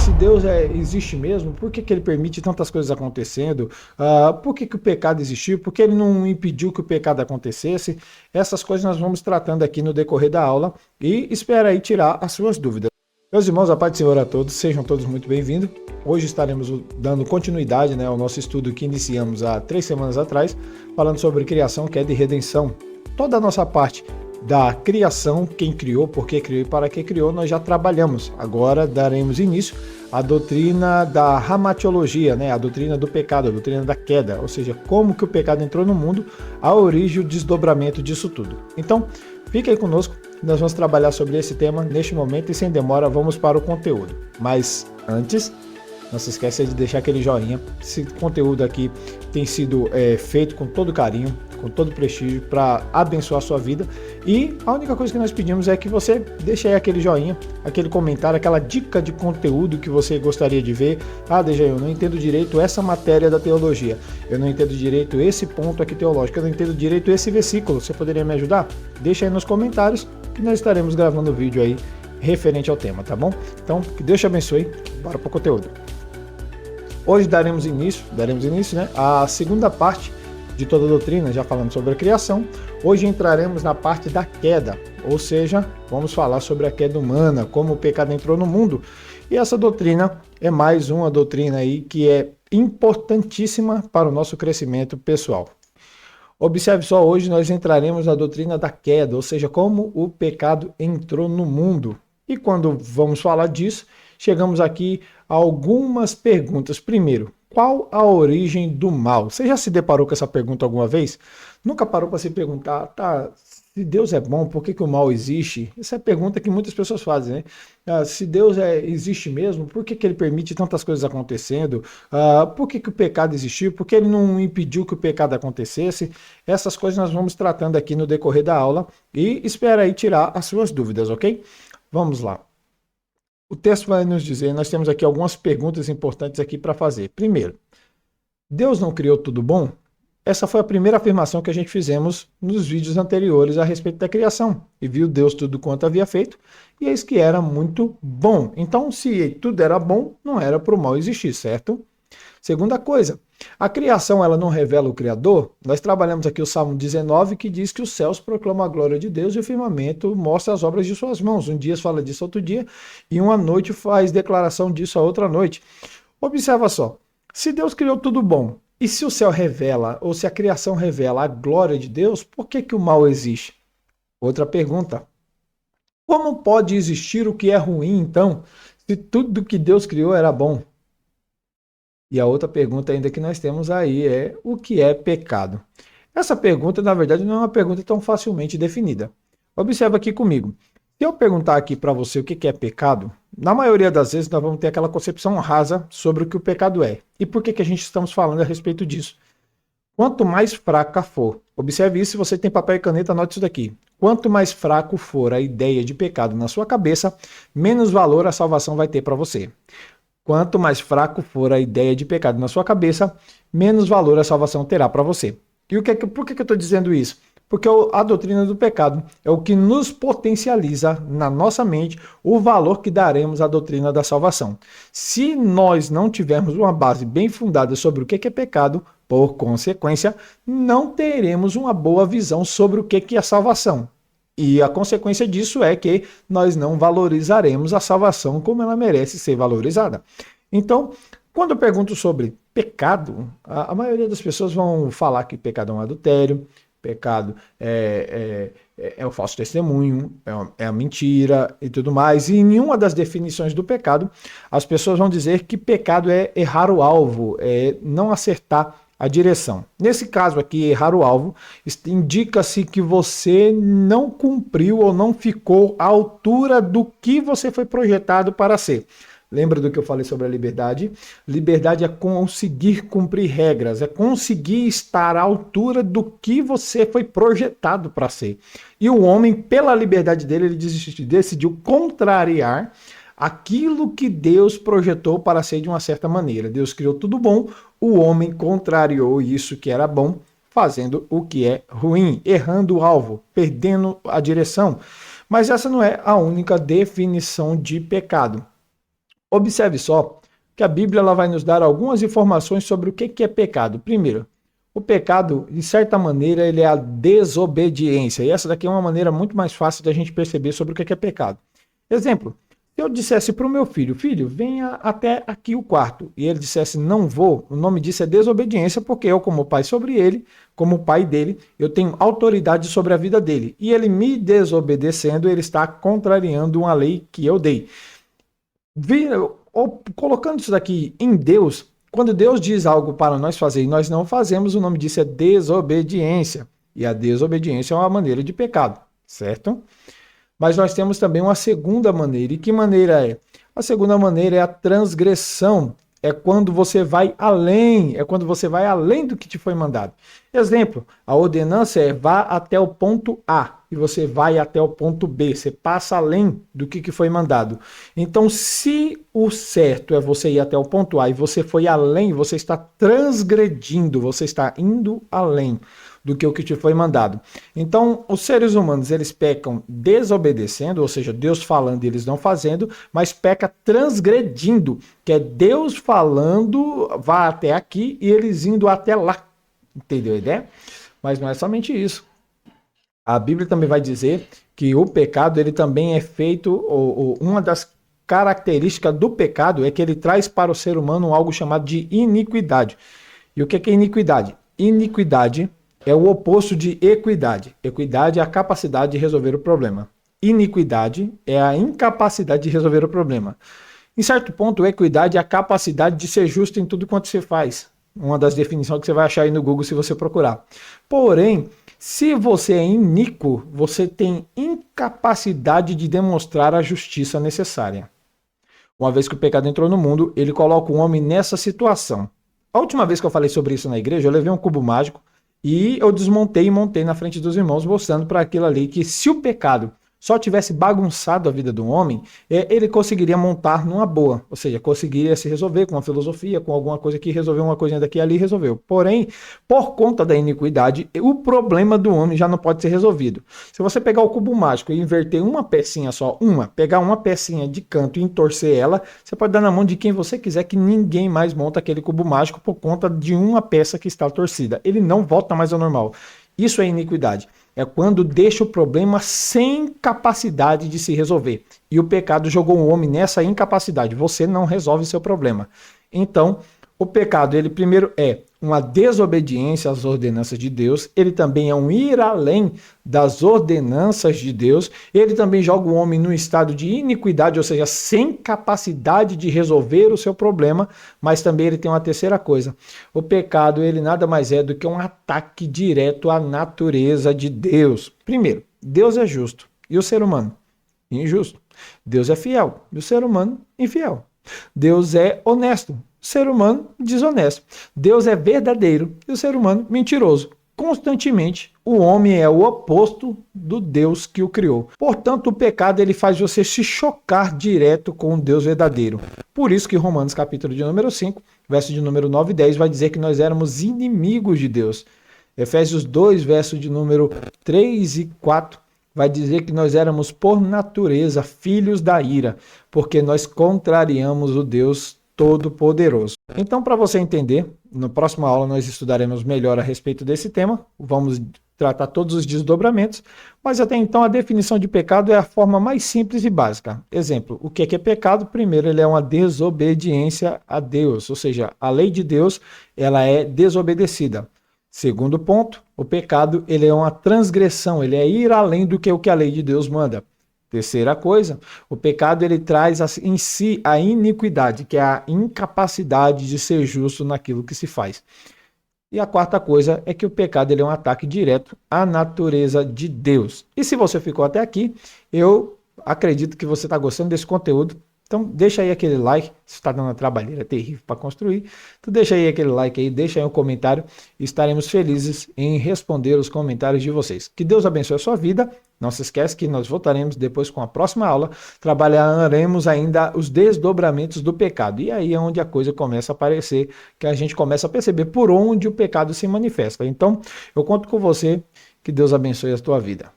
Se Deus existe mesmo, por que que ele permite tantas coisas acontecendo? Por que que o pecado existiu? Por que ele não impediu que o pecado acontecesse? Essas coisas nós vamos tratando aqui no decorrer da aula e espera aí tirar as suas dúvidas. Meus irmãos, a paz do Senhor a todos, sejam todos muito bem-vindos. Hoje estaremos dando continuidade, ao nosso estudo que iniciamos há 3 semanas atrás, falando sobre criação, queda e redenção. Toda a nossa parte da criação, quem criou, por que criou e para que criou, nós já trabalhamos. Agora daremos início à doutrina da ramatiologia, a doutrina do pecado, a doutrina da queda, ou seja, como que o pecado entrou no mundo, a origem e o desdobramento disso tudo. Então, fique aí conosco, nós vamos trabalhar sobre esse tema neste momento e sem demora vamos para o conteúdo. Mas antes, não se esqueça de deixar aquele joinha. Esse conteúdo aqui tem sido feito com todo carinho, com todo prestígio para abençoar a sua vida. E a única coisa que nós pedimos é que você deixe aí aquele joinha, aquele comentário, aquela dica de conteúdo que você gostaria de ver. Deja, eu não entendo direito essa matéria da teologia. Eu não entendo direito esse ponto aqui teológico. Eu não entendo direito esse versículo. Você poderia me ajudar? Deixa aí nos comentários que nós estaremos gravando o vídeo aí referente ao tema, tá bom? Então, que Deus te abençoe. Bora pro conteúdo. Hoje daremos início, à segunda parte de toda a doutrina, já falando sobre a criação. Hoje entraremos na parte da queda, ou seja, vamos falar sobre a queda humana, como o pecado entrou no mundo. E essa doutrina é mais uma doutrina aí que é importantíssima para o nosso crescimento pessoal. Observe só, hoje nós entraremos na doutrina da queda, ou seja, como o pecado entrou no mundo. E quando vamos falar disso, chegamos aqui a algumas perguntas. Primeiro, qual a origem do mal? Você já se deparou com essa pergunta alguma vez? Nunca parou para se perguntar, se Deus é bom, por que que o mal existe? Essa é a pergunta que muitas pessoas fazem, né? Se Deus existe mesmo, por que que ele permite tantas coisas acontecendo? Por que que o pecado existiu? Por que ele não impediu que o pecado acontecesse? Essas coisas nós vamos tratando aqui no decorrer da aula e espera aí tirar as suas dúvidas, ok? Vamos lá. O texto vai nos dizer, nós temos aqui algumas perguntas importantes aqui para fazer. Primeiro, Deus não criou tudo bom? Essa foi a primeira afirmação que a gente fizemos nos vídeos anteriores a respeito da criação. E viu Deus tudo quanto havia feito, e eis que era muito bom. Então, se tudo era bom, não era para o mal existir, certo? Segunda coisa, a criação ela não revela o Criador? Nós trabalhamos aqui o Salmo 19, que diz que os céus proclamam a glória de Deus e o firmamento mostra as obras de suas mãos. Um dia fala disso outro dia, e uma noite faz declaração disso a outra noite. Observa só, se Deus criou tudo bom, e se o céu revela, ou se a criação revela a glória de Deus, por que que o mal existe? Outra pergunta, como pode existir o que é ruim, então, se tudo que Deus criou era bom? E a outra pergunta ainda que nós temos aí é o que é pecado? Essa pergunta, na verdade, não é uma pergunta tão facilmente definida. Observa aqui comigo. Se eu perguntar aqui para você o que é pecado, na maioria das vezes nós vamos ter aquela concepção rasa sobre o que o pecado é. E por que que a gente estamos falando a respeito disso? Quanto mais fraca for, observe isso, se você tem papel e caneta, anote isso daqui. Quanto mais fraco for a ideia de pecado na sua cabeça, menos valor a salvação vai ter para você. Quanto mais fraco for a ideia de pecado na sua cabeça, menos valor a salvação terá para você. E por que eu estou dizendo isso? Porque a doutrina do pecado é o que nos potencializa na nossa mente o valor que daremos à doutrina da salvação. Se nós não tivermos uma base bem fundada sobre o que é pecado, por consequência, não teremos uma boa visão sobre o que é salvação. E a consequência disso é que nós não valorizaremos a salvação como ela merece ser valorizada. Então, quando eu pergunto sobre pecado, a maioria das pessoas vão falar que pecado é um adultério, pecado é o falso testemunho, é a mentira e tudo mais. E em nenhuma das definições do pecado, as pessoas vão dizer que pecado é errar o alvo, é não acertar a direção. Nesse caso aqui, errar o alvo, indica-se que você não cumpriu ou não ficou à altura do que você foi projetado para ser. Lembra do que eu falei sobre a liberdade? Liberdade é conseguir cumprir regras, é conseguir estar à altura do que você foi projetado para ser. E o homem, pela liberdade dele, ele decidiu contrariar aquilo que Deus projetou para ser de uma certa maneira. Deus criou tudo bom, o homem contrariou isso que era bom, fazendo o que é ruim, errando o alvo, perdendo a direção. Mas essa não é a única definição de pecado. Observe só que a Bíblia ela vai nos dar algumas informações sobre o que é pecado. Primeiro, o pecado, de certa maneira, ele é a desobediência. E essa daqui é uma maneira muito mais fácil de a gente perceber sobre o que é pecado. Exemplo, se eu dissesse para o meu filho, filho, venha até aqui o quarto, e ele dissesse, não vou, o nome disso é desobediência, porque eu, como pai sobre ele, como pai dele, eu tenho autoridade sobre a vida dele. E ele me desobedecendo, ele está contrariando uma lei que eu dei. Colocando isso daqui em Deus, quando Deus diz algo para nós fazer e nós não fazemos, o nome disso é desobediência. E a desobediência é uma maneira de pecado, certo? Mas nós temos também uma segunda maneira. E que maneira é? A segunda maneira é a transgressão. É quando você vai além, do que te foi mandado. Exemplo, a ordenança é vá até o ponto A e você vai até o ponto B. Você passa além do que foi mandado. Então, se o certo é você ir até o ponto A e você foi além, você está transgredindo, você está indo além do que o que te foi mandado. Então, os seres humanos, eles pecam desobedecendo, ou seja, Deus falando e eles não fazendo, mas peca transgredindo, que é Deus falando, vá até aqui e eles indo até lá. Entendeu a ideia? Mas não é somente isso. A Bíblia também vai dizer que o pecado, ele também é feito, uma das características do pecado é que ele traz para o ser humano algo chamado de iniquidade. E o que é iniquidade? Iniquidade é o oposto de equidade. Equidade é a capacidade de resolver o problema. Iniquidade é a incapacidade de resolver o problema. Em certo ponto, equidade é a capacidade de ser justo em tudo quanto você faz. Uma das definições que você vai achar aí no Google se você procurar. Porém, se você é iníquo, você tem incapacidade de demonstrar a justiça necessária. Uma vez que o pecado entrou no mundo, ele coloca o homem nessa situação. A última vez que eu falei sobre isso na igreja, eu levei um cubo mágico e eu desmontei e montei na frente dos irmãos, mostrando para aquilo ali que se o pecado só tivesse bagunçado a vida do homem, ele conseguiria montar numa boa, ou seja, conseguiria se resolver com uma filosofia, com alguma coisa que resolveu uma coisinha daqui e ali resolveu. Porém, por conta da iniquidade, o problema do homem já não pode ser resolvido. Se você pegar o cubo mágico e inverter uma pecinha só, pegar uma pecinha de canto e entorcer ela, você pode dar na mão de quem você quiser que ninguém mais monta aquele cubo mágico por conta de uma peça que está torcida. Ele não volta mais ao normal. Isso é iniquidade. É quando deixa o problema sem capacidade de se resolver. E o pecado jogou o homem nessa incapacidade. Você não resolve seu problema. Então, o pecado, ele primeiro é uma desobediência às ordenanças de Deus, ele também é um ir além das ordenanças de Deus, ele também joga o homem num estado de iniquidade, ou seja, sem capacidade de resolver o seu problema, mas também ele tem uma terceira coisa. O pecado, ele nada mais é do que um ataque direto à natureza de Deus. Primeiro, Deus é justo e o ser humano injusto. Deus é fiel e o ser humano infiel. Deus é honesto, ser humano desonesto. Deus é verdadeiro e o ser humano mentiroso. Constantemente, o homem é o oposto do Deus que o criou. Portanto, o pecado ele faz você se chocar direto com o Deus verdadeiro. Por isso que Romanos capítulo de número 5, verso de número 9 e 10 vai dizer que nós éramos inimigos de Deus. Efésios 2, verso de número 3 e 4 vai dizer que nós éramos por natureza filhos da ira, porque nós contrariamos o Deus Todo-Poderoso. Então, para você entender, na próxima aula nós estudaremos melhor a respeito desse tema, vamos tratar todos os desdobramentos, mas até então a definição de pecado é a forma mais simples e básica. Exemplo, o que é pecado? Primeiro, ele é uma desobediência a Deus, ou seja, a lei de Deus ela é desobedecida. Segundo ponto, o pecado ele é uma transgressão, ele é ir além do que a lei de Deus manda. Terceira coisa, o pecado ele traz em si a iniquidade, que é a incapacidade de ser justo naquilo que se faz. E a quarta coisa é que o pecado ele é um ataque direto à natureza de Deus. E se você ficou até aqui, eu acredito que você está gostando desse conteúdo. Então deixa aí aquele like, se está dando uma trabalheira terrível para construir, então deixa aí aquele like aí, deixa aí um comentário, estaremos felizes em responder os comentários de vocês. Que Deus abençoe a sua vida, não se esquece que nós voltaremos depois com a próxima aula, trabalharemos ainda os desdobramentos do pecado, e aí é onde a coisa começa a aparecer, que a gente começa a perceber por onde o pecado se manifesta. Então eu conto com você, que Deus abençoe a tua vida.